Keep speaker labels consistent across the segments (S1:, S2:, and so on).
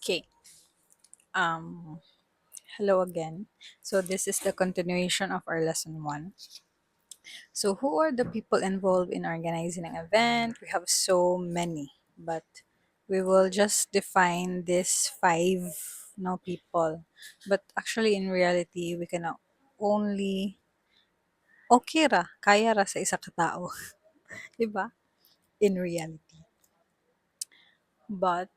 S1: Okay. Um, Hello again. So this is the continuation of our lesson one. So who are the people involved in organizing an event? We have so many, but we will just define these five no people. But actually in reality, we can only okay ra, kaya ra sa isa ka tao, 'di ba? In reality. But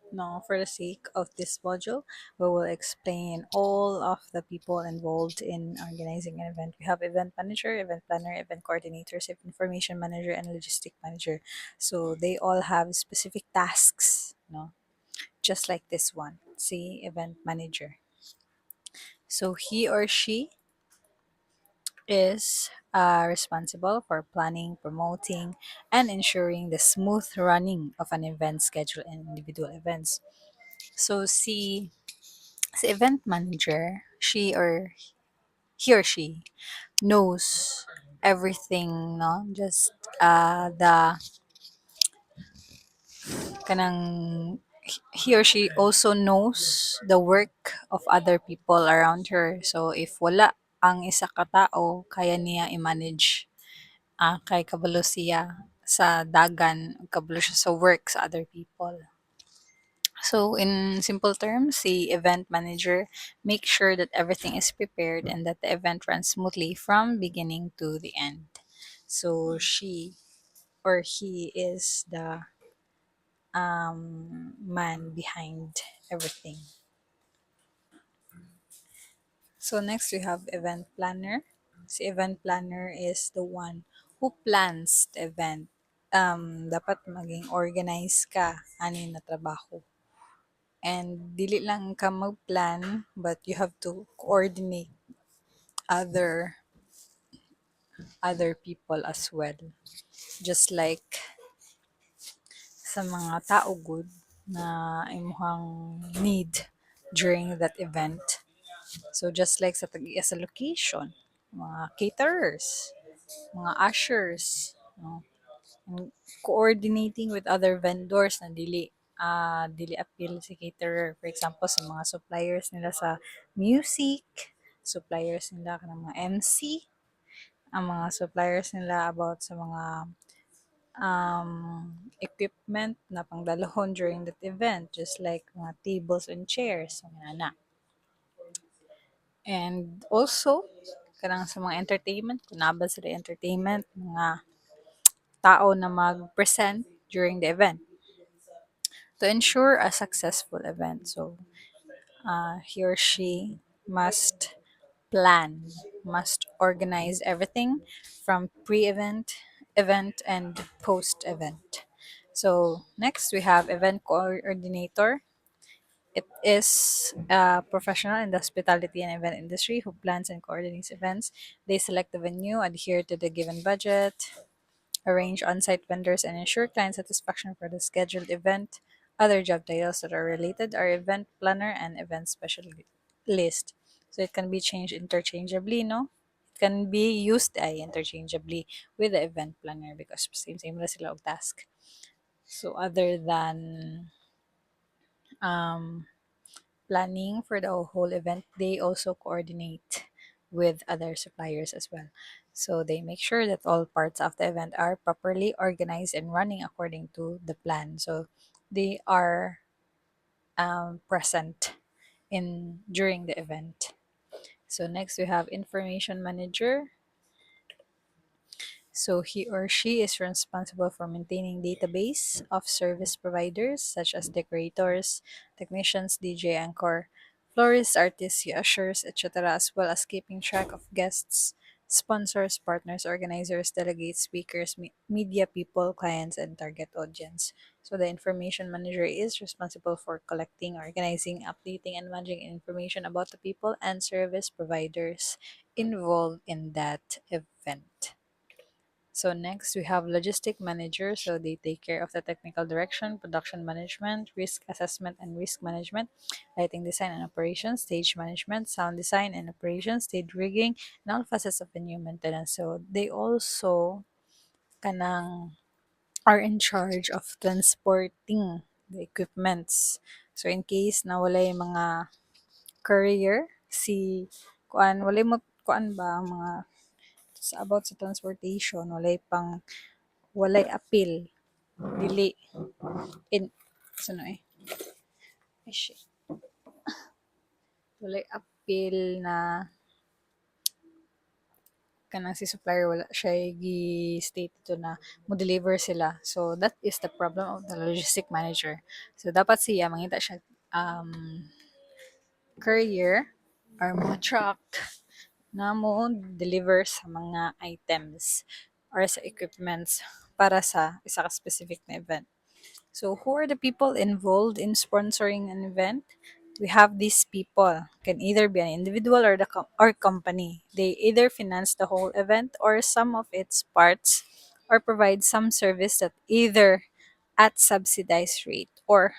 S1: no, for the sake of this module, we will explain all of the people involved in organizing an event. We have event manager, event planner, event coordinators, information manager, and logistic manager. So they all have specific tasks, no? Just like this one. See, event manager. So he or she is responsible for planning, promoting, and ensuring the smooth running of an event schedule and individual events. So see as event manager, he or she knows everything, no? Just the kanang he or she also knows the work of other people around her. So if wala ang isa ka tao, kaya niya i-manage kay kabalo siya sa dagan, kabalo siya sa work sa other people. So, in simple terms, the event manager makes sure that everything is prepared and that the event runs smoothly from beginning to the end. So, she or he is the man behind everything. So, next we have event planner. Si event planner is the one who plans the event. Dapat maging organized ka ani na trabaho. And dili lang ka mag-plan, but you have to coordinate other other people as well. Just like sa mga tao good na imuhang need during that event. So just like sa tag-iya sa location, mga caterers, mga ushers, no? And coordinating with other vendors na dili appeal si caterer. For example, sa mga suppliers nila sa music, suppliers nila ng mga MC, ang mga suppliers nila about sa mga equipment na pangdalahon during that event, just like mga tables and chairs, mga na. And also, kanang sa mga entertainment, kung nabad sila entertainment, mga tao na mag-present during the event to ensure a successful event. So, he or she must plan, must organize everything from pre-event, event, and post-event. So next we have event coordinator. It is a professional in the hospitality and event industry who plans and coordinates events. They select the venue, adhere to the given budget, arrange on-site vendors, and ensure client satisfaction for the scheduled event. Other job titles that are related are event planner and event specialist. So it can be changed interchangeably, no? It can be used interchangeably with the event planner because same na sila og task. So other than planning for the whole event, they also coordinate with other suppliers as well. So they make sure that all parts of the event are properly organized and running according to the plan. So they are present in during the event. So next we have information manager. So he or she is responsible for maintaining database of service providers such as decorators, technicians, DJ anchor, florists, artists, ushers, etc., as well as keeping track of guests, sponsors, partners, organizers, delegates, speakers, media people, clients, and target audience. So the information manager is responsible for collecting, organizing, updating, and managing information about the people and service providers involved in that event. So next we have logistic manager. So they take care of the technical direction, production management, risk assessment and risk management, lighting design and operations, stage management, sound design and operations, stage rigging, and all facets of venue maintenance. So they also kanang are in charge of transporting the equipments. So in case na walay mga courier, si kuan walay mo kuan ba ang mga about sa transportation, walay appeal, dili in ano eh, ay shit, walay appeal na kanang si supplier wala siya gi-state ito na mo deliver sila. So that is the problem of the logistic manager. So dapat siya mangita siya um, courier or mga truck na mo deliver sa mga items or sa equipments para sa isa ka specific na event. So who are the people involved in sponsoring an event? We have these people, can either be an individual or or company. They either finance the whole event or some of its parts or provide some service that either at subsidized rate or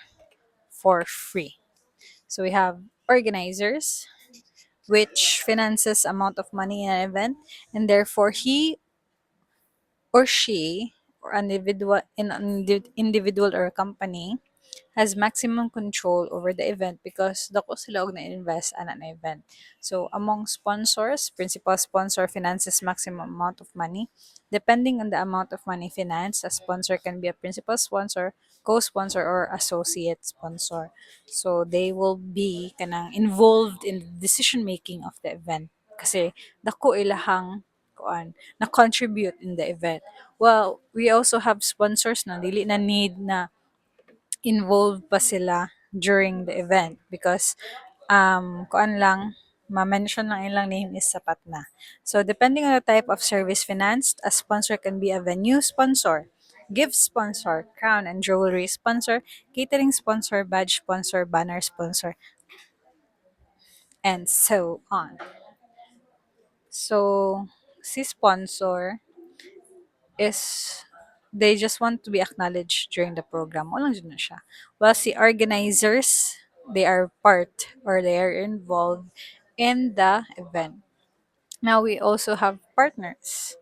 S1: for free. So we have organizers, which finances amount of money in an event, and therefore he or she or an individual or a company has maximum control over the event because dako sila og na-invest ana na event. So among sponsors, principal sponsor finances maximum amount of money. Depending on the amount of money financed, a sponsor can be a principal sponsor, co-sponsor, or associate sponsor. So they will be kanang involved in the decision making of the event kasi dako ilahang kuan na contribute in the event. Well, we also have sponsors na dili na need na involved pa sila during the event because kuan lang ma-mention lang ilang name is sapat na. So depending on the type of service financed, a sponsor can be a venue sponsor, gift sponsor, crown and jewelry sponsor, catering sponsor, badge sponsor, banner sponsor, and so on. So si sponsor is they just want to be acknowledged during the program. Walang dyan na siya. While si organizers, they are part or they are involved in the event. Now we also have partners.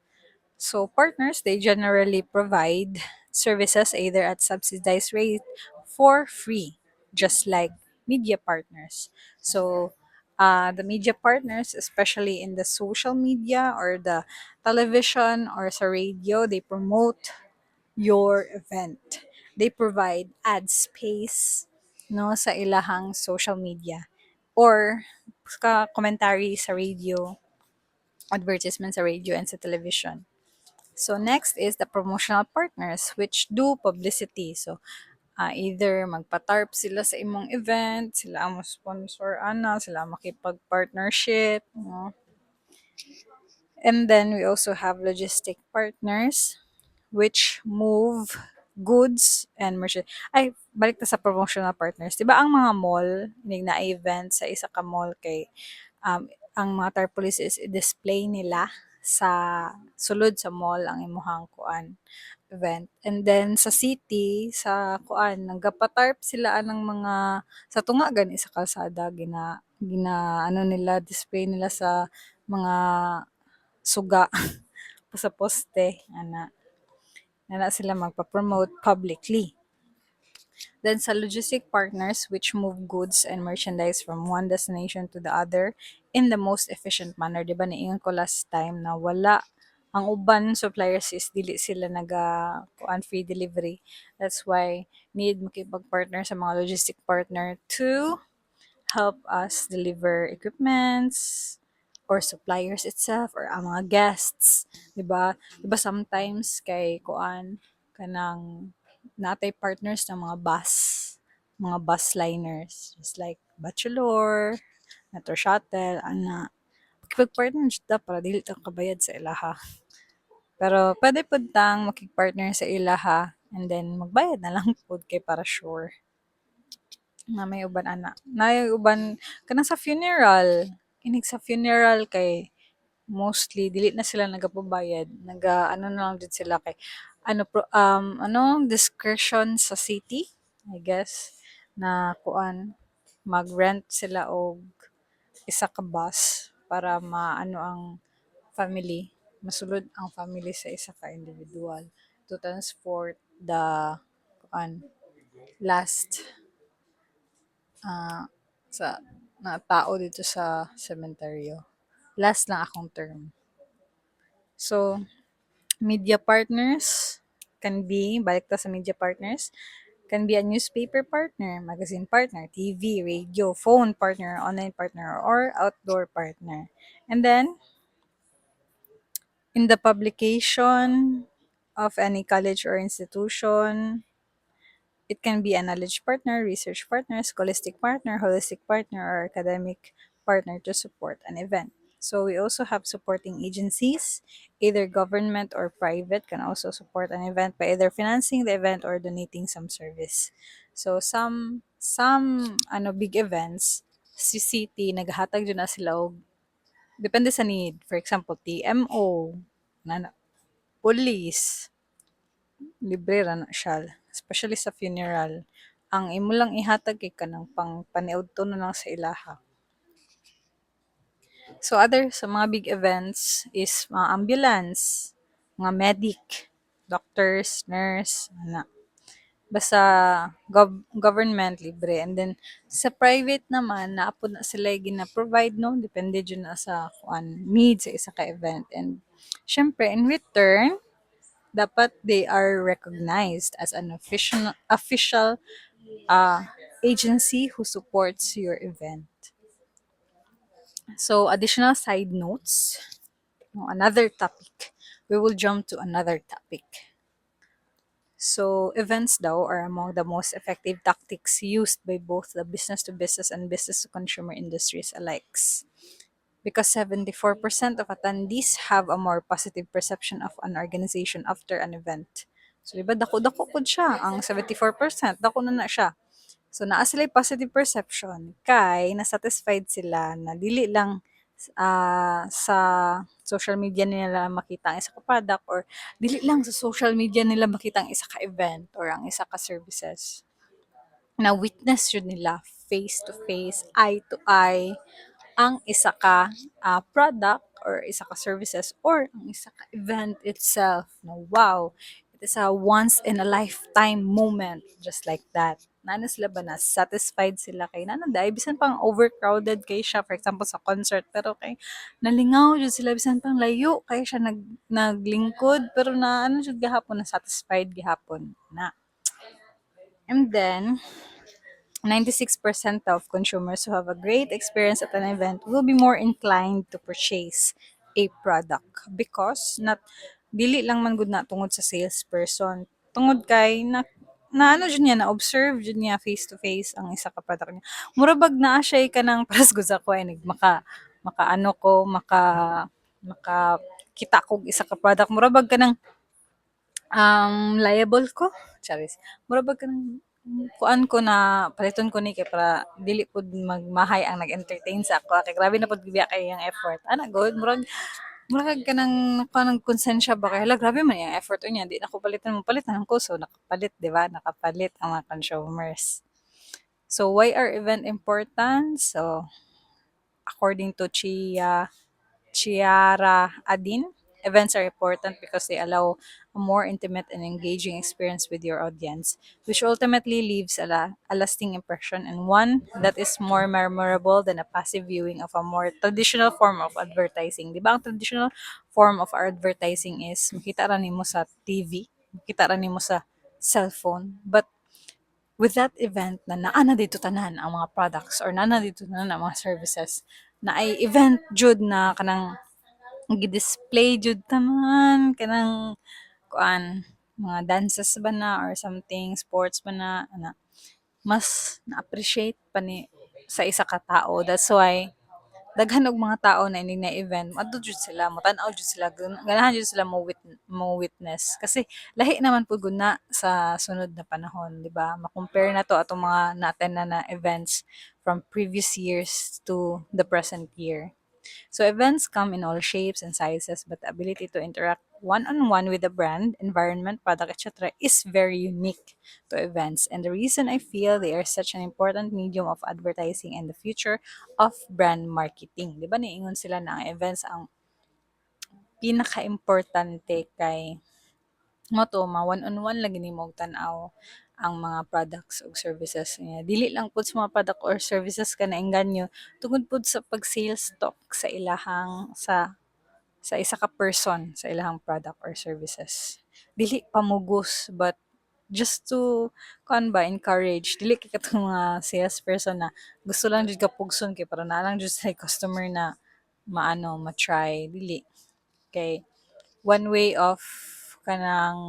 S1: So partners, they generally provide services either at subsidized rate for free, just like media partners. So the media partners, especially in the social media or the television or sa radio, they promote your event. They provide ad space no sa ilahang social media or commentary sa radio, advertisement sa radio and sa television. So next is the promotional partners which do publicity. So either magpa-tarp sila sa imong event, sila ang sponsor sila ang makipag-partnership, no? And then we also have logistic partners which move goods and merchandise. Ay, balik na sa promotional partners. 'Di ba ang mga mall, inig na event sa isa ka mall kay ang mga tarpaulins is i-display nila sa sulod sa mall ang imuhang kuan event. And then sa city, sa kuan, nagpapatarp sila ng mga sa tunga gani sa kalsada gina gina ano nila display nila sa mga suga sa poste ana sila magpa-promote publicly. Then sa logistic partners which move goods and merchandise from one destination to the other in the most efficient manner. Di ba niingon ko last time na wala ang uban suppliers is dili sila kuan free delivery. That's why need makipag-partner sa mga logistic partner to help us deliver equipments or suppliers itself or ang mga guests, 'di ba? 'Di ba sometimes kay kuan kanang natay partners ng mga bus liners, just like Bachelor, Metro Shuttle, ana. Makipag-partner jud ta para dili ta kabayad sa ilaha. Pero pwede pud tang makipag-partner sa ilaha and then magbayad na lang pud kay para sure. Na may uban ana. Nay uban kanang sa funeral. Kinig sa funeral kay mostly dili na sila nagapabayad. Ano na lang din sila kay discretion sa city, I guess, na kuan mag-rent sila og isa ka bus para maano ang family, masulod ang family sa isa ka individual to transport the kuan last sa na tao dito sa sementeryo. Last lang akong term. So, media partners can be, balik ta sa media partners, can be a newspaper partner, magazine partner, TV, radio, phone partner, online partner, or outdoor partner. And then, in the publication of any college or institution, it can be a knowledge partner, research partner, scholastic partner, holistic partner, or academic partner to support an event. So we also have supporting agencies, either government or private, can also support an event by either financing the event or donating some service. So some big events, si city naghatag jud na sila og depende sa need. For example, TMO, police, libre ra na siya. Especially sa funeral. Ang imo lang ihatag kay kanang pang paniudto na lang sa ilaha. So other sa mga big events is mga ambulance, mga medic, doctors, nurse, ana. Basta government libre, and then sa private naman naapod na sila gina-provide no, depende jud na sa kuan needs sa isa ka event. And syempre in return dapat they are recognized as an official uh, agency who supports your event. So additional side notes, another topic. We will jump to another topic. So events daw are among the most effective tactics used by both the business to business and business to consumer industries alike. Because 74% of attendees have a more positive perception of an organization after an event. So, di ba, dako-dako po siya. Ang 74%, dako na siya. So, naa sila positive perception kay nasatisfied sila na dili lang sa social media nila makita ang isa ka product or dili lang sa social media nila makita ang isa ka event or ang isa ka services. Na witness yun nila face to face, eye to eye, ang isa ka product or isa ka services or ang isa ka event itself na wow, it is a once in a lifetime moment just like that. Nana sila ba na satisfied sila kay nananda bisan pang overcrowded kay siya for example sa concert pero kay nalingaw jud sila bisan pang layo kay siya naglingkod pero na ano jud gihapon na satisfied gihapon na. And then 96% of consumers who have a great experience at an event will be more inclined to purchase a product because not dili lang man gud na tungod sa salesperson tungod kay na ano jud niya na observe jud niya face to face ang isa ka product niya mura bag naa siya kanang paras gud sa ko ay maka ano ko maka kita kog isa ka product mura bag kanang liable ko charis mura bag kanang kuan ko na paliton ko ni kay para dili pud magmahay ang nag-entertain sa ako kay grabe na pud gibiya kay ang effort ana good murag ka nang nakuha konsensya ba kay hala grabe man yung effort niya di na ko palitan mo palitan ko so nakapalit di ba nakapalit ang mga consumers. So why are event important? So according to Chiara Adin, events are important because they allow a more intimate and engaging experience with your audience, which ultimately leaves a lasting impression and one that is more memorable than a passive viewing of a more traditional form of advertising. Di ba ang traditional form of advertising is makita ra nimo sa TV, makita ra nimo sa cellphone, but with that event na naa na dito tanan ang mga products or naa na dito tanan ang mga services na ay event jud na kanang gi-display jud tanan kanang kuan mga dances ba na or something sports ba na ana mas na-appreciate pa ni sa isa ka tao that's why daghan og mga tao na ining na event adto jud sila motan-aw jud sila ganahan jud sila mo witness kasi lahi naman pud gud na sa sunod na panahon di ba ma-compare na to atong mga na-attend na events from previous years to the present year. So events come in all shapes and sizes, but the ability to interact one-on-one with the brand, environment, product, etc. is very unique to events. And the reason I feel they are such an important medium of advertising and the future of brand marketing. Di ba niingon sila na ang events ang pinaka-importante kay mo to, ma one-on-one lagi ni mo tanaw ang mga products o services niya. Dili lang pud sa mga product or services ka naengganyo, tungod pud sa pag-sales talk sa ilahang sa isa ka person sa ilahang product or services. Dili pamugos but just to kuan ba encourage dili kay katong mga salesperson na gusto lang jud ka pugson kay para na lang jud sa customer na maano ma-try dili kay one way of kanang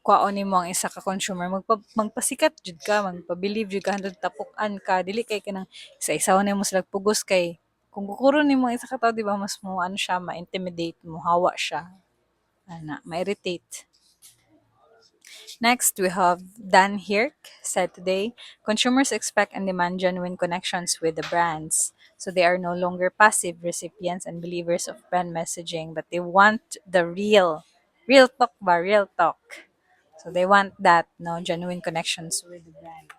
S1: kwaon nimo ang isa ka consumer magpasikat jud ka magpa-believe jud ka hangtod tapok-an ka dili kay kanang isa-isaw nimo sila pugos kay kung kukuron nimo ang isa ka tawo di ba mas mo ano siya ma-intimidate mo hawa siya ana ma-irritate. Next, we have Dan Hirk said today, consumers expect and demand genuine connections with the brands. So they are no longer passive recipients and believers of brand messaging, but they want the real talk ba, real talk. So they want that, no, genuine connections with the brand.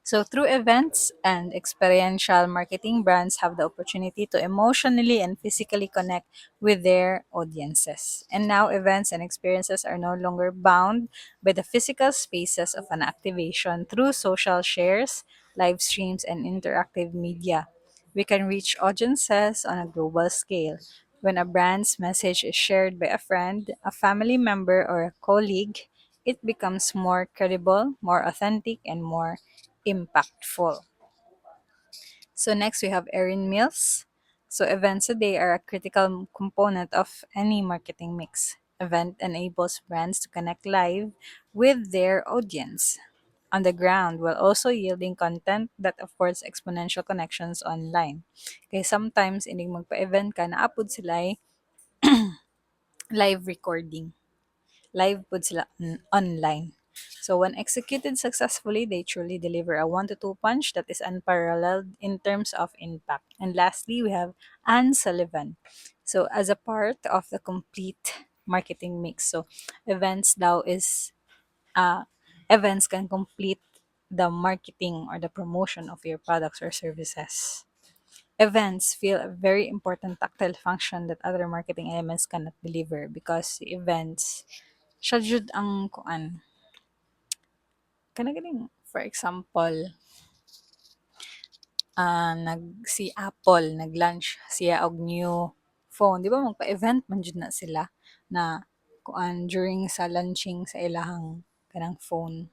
S1: So, through events and experiential marketing, brands have the opportunity to emotionally and physically connect with their audiences. And now, events and experiences are no longer bound by the physical spaces of an activation through social shares, live streams, and interactive media. We can reach audiences on a global scale. When a brand's message is shared by a friend, a family member, or a colleague, it becomes more credible, more authentic, and more impactful. So next we have Erin Mills. So events today are a critical component of any marketing mix. Event enables brands to connect live with their audience on the ground while also yielding content that affords exponential connections online. Kaya sometimes inig magpa-event ka naapod sila live recording. Live pod sila online. So when executed successfully, they truly deliver a 1 to 2 punch that is unparalleled in terms of impact. And lastly, we have Anne Sullivan. So as a part of the complete marketing mix. So events now is uh, events can complete the marketing or the promotion of your products or services. Events feel a very important tactile function that other marketing elements cannot deliver because events siya jud ang kuan kana ganing for example si Apple nag-launch siya og new phone di ba magpa-event man jud na sila na kuan during sa launching sa ilahang kanang phone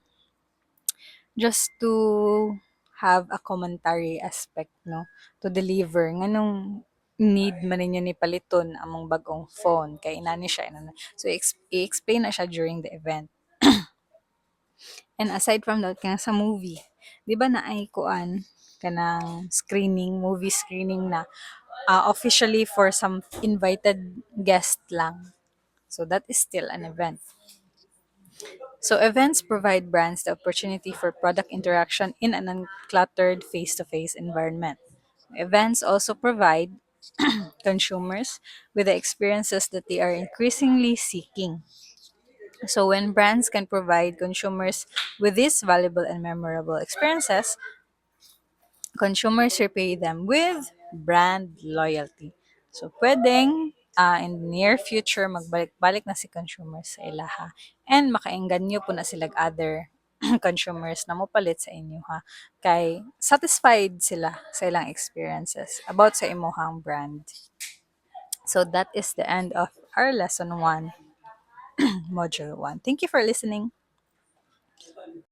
S1: just to have a commentary aspect no to deliver nganong need man ninyo ni paliton among bagong phone kay inani siya inani. So i-explain na siya during the event. And aside from that, kaya sa movie, di ba na ay kuan kanang screening, movie screening na officially for some invited guest lang. So that is still an event. So events provide brands the opportunity for product interaction in an uncluttered face-to-face environment. Events also provide consumers with the experiences that they are increasingly seeking. So when brands can provide consumers with these valuable and memorable experiences, consumers repay them with brand loyalty. So pwedeng in the near future magbalik-balik na si consumers sa ilaha and makaengganyo po na sila other consumers na mopalit sa inyo ha kay satisfied sila sa ilang experiences about sa imuhang brand. So that is the end of our lesson 1 module 1. Thank you for listening.